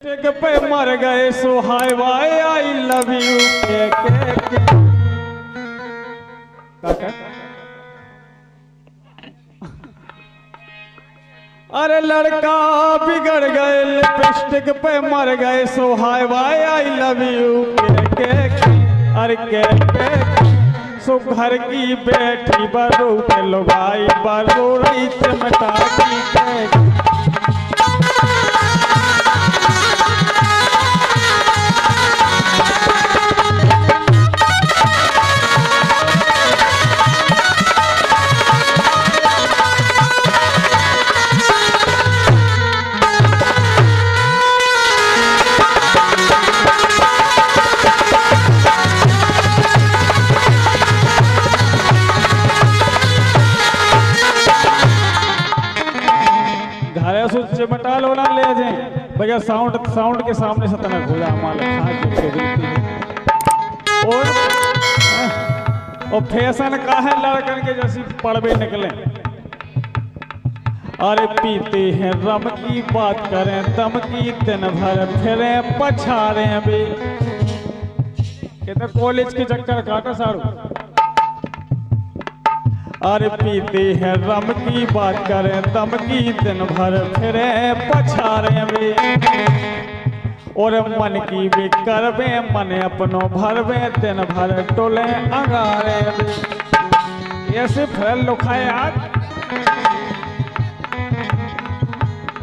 Lipstick पे मर गए सुहाय वाय आई लव यू के। अरे लड़का बिगड़ गए लिपस्टिक पे मर गए सुहाय वाय आई लव यू के। अरे के सो घर की बेटी बरू के लुगाई बरू रही चिमटा की चिमटा लो ना ले जाए भैया साउंड के सामने से तनक हो जा और फैशन का है लड़कन के जैसी पड़वे निकले। अरे पीते हैं रम की बात करें दम की दिन भर फिरे पछाड़े भी कहते कॉलेज के चक्कर काटा साड़ू। अरे पीते हैं रम की बात करें दम की दिन भर फिरे पछाड़े भी और मन की भी करवे मन अपनों भरवे दिन भर टोले अंगारे भी ऐसे फिर लुखाए यार।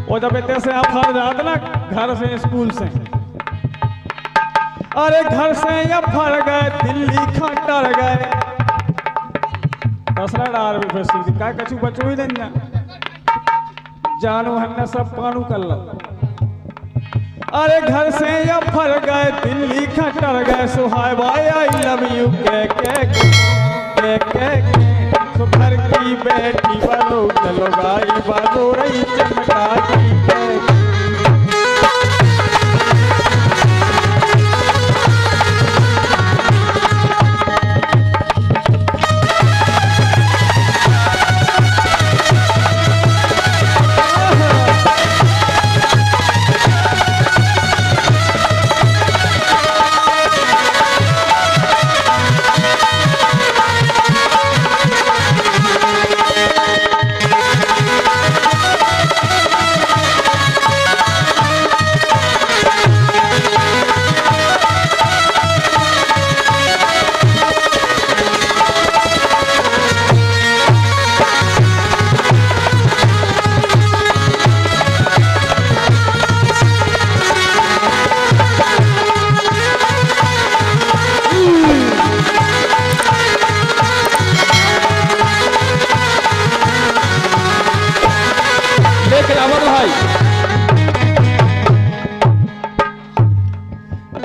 और जब इतने से आप फर जाते ना घर से स्कूल से, अरे घर से या फर गए दिल्ली खटर गए कसला डार भी फसी काय कछु बचो ही नहीं जानू हन्ना सब पानू कर ला। अरे घर से या फर गए दिल्ली खटर गए सुहाय बाय आई लव यू के सो घर की बेटी बनो चलो गाई बनो रही चमका की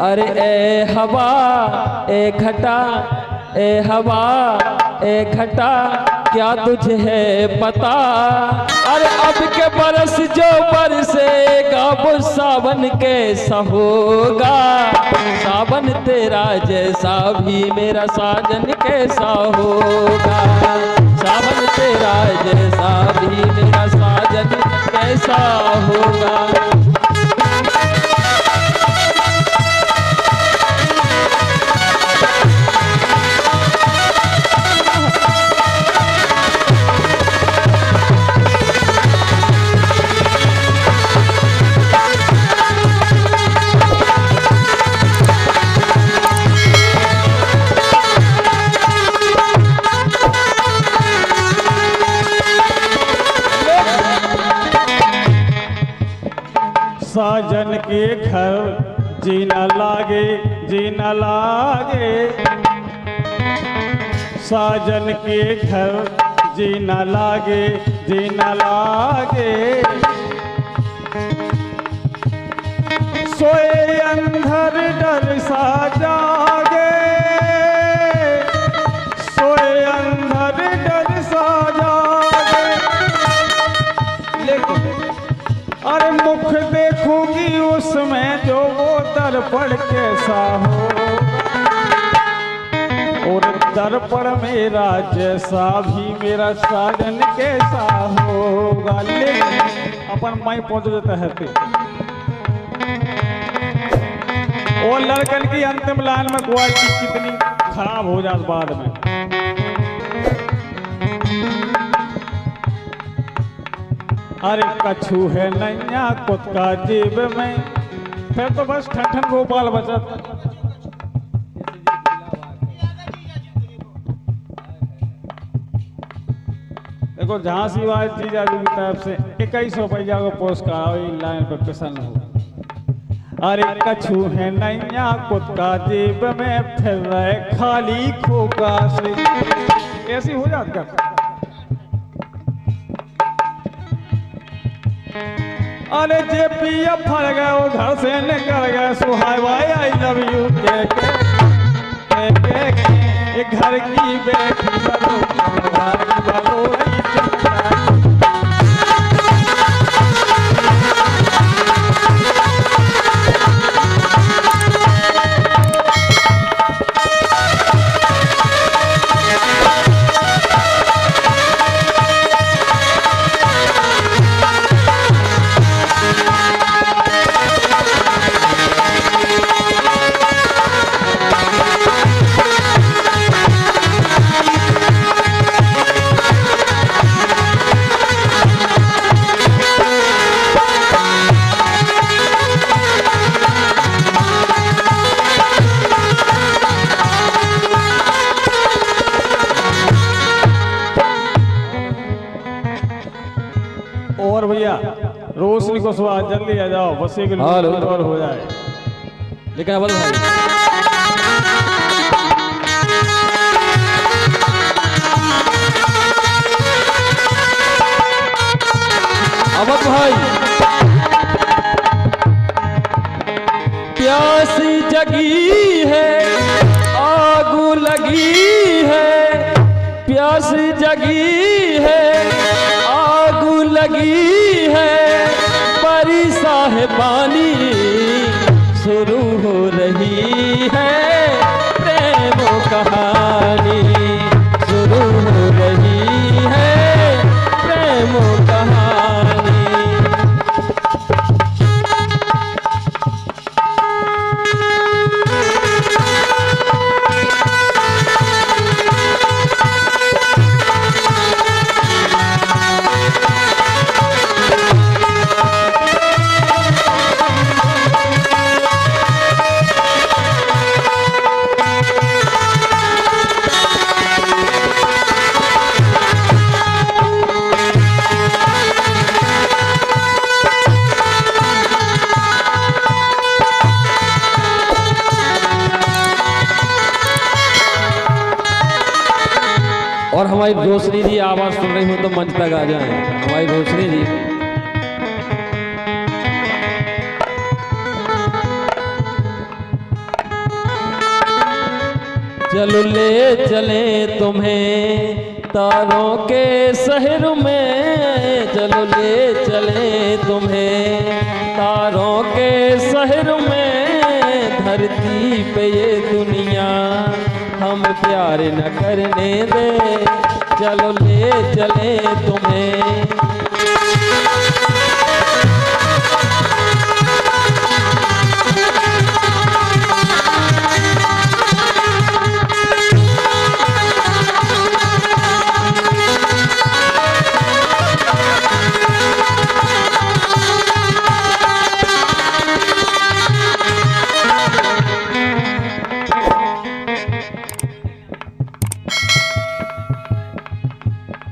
अरे ए हवा ए घटा ए हवा ए घटा क्या तुझे है पता। अरे अब के बरस जो बरसेगा वो सावन कैसा होगा। सावन तेरा जैसा भी मेरा साजन कैसा होगा। सावन तेरा जैसा भी मेरा साजन कैसा होगा। साजन के घर जीना लागे जीना लागे। साजन के घर जीना लागे जीना लागे। सोए अंधर डर सा जागे। सोए अंधर डर सा जागे। लेकिन अरे मुख देखूंगी उसमें जो वो दर्पण कैसा हो। और दर्पण मेरा जैसा भी मेरा साजन कैसा होगा। लेकिन अपन माई पहुंच जाता है और लड़कन की अंतिम लाइन में क्वालिटी कितनी खराब हो जाती बाद में। अरे कछू है नैया कुत्ता जेब में, फिर तो बस ठन गोपाल बचत। देखो झांसी वाली चीज की तरफ से 2100 रुपया को पुरस्कार लाइन पर पिसन हो। अरे कछू है नैया कुत्ता जेब में, फिर रहे खाली खोका से। ऐसी हो जात कर। अरे जे पिया फर गए वो घर से निकल गए, सुहाय भाई आई लव यू के घर की बेटी बनो बनो और भैया रोशनी को सुबह जल्दी आ जाओ, बस एक और हो जाए। लेकिन अवध भाई अवध भाई प्यास जगी है आग लगी है, प्यास जगी है आग लगी है, परी साहेबानी शुरू हो रही है, प्रेम कहानी शुरू हो रही है, प्रेम कहानी। और हमारी रोशनी जी आवाज सुन रही हो तो मंच तक आ जाएं। हमारी रोशनी जी चलो ले चले तुम्हें तारों के शहर में, चलो ले चले तुम्हें तारों के शहर में, धरती पे ये दुनिया हम प्यार न करने दे, चलो ले चले तुम्हें।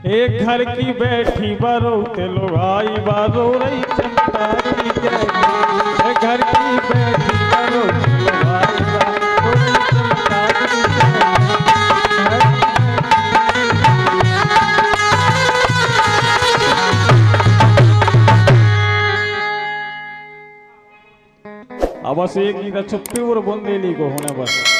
एक घर की बैठी बरोते लोग आई बारो रही चंपा की जय, एक घर की बैठी बरोते लोग आई बारो रही चंपा की जय। अब बस एक ही छुट्टी और बुंदेली को होने बस।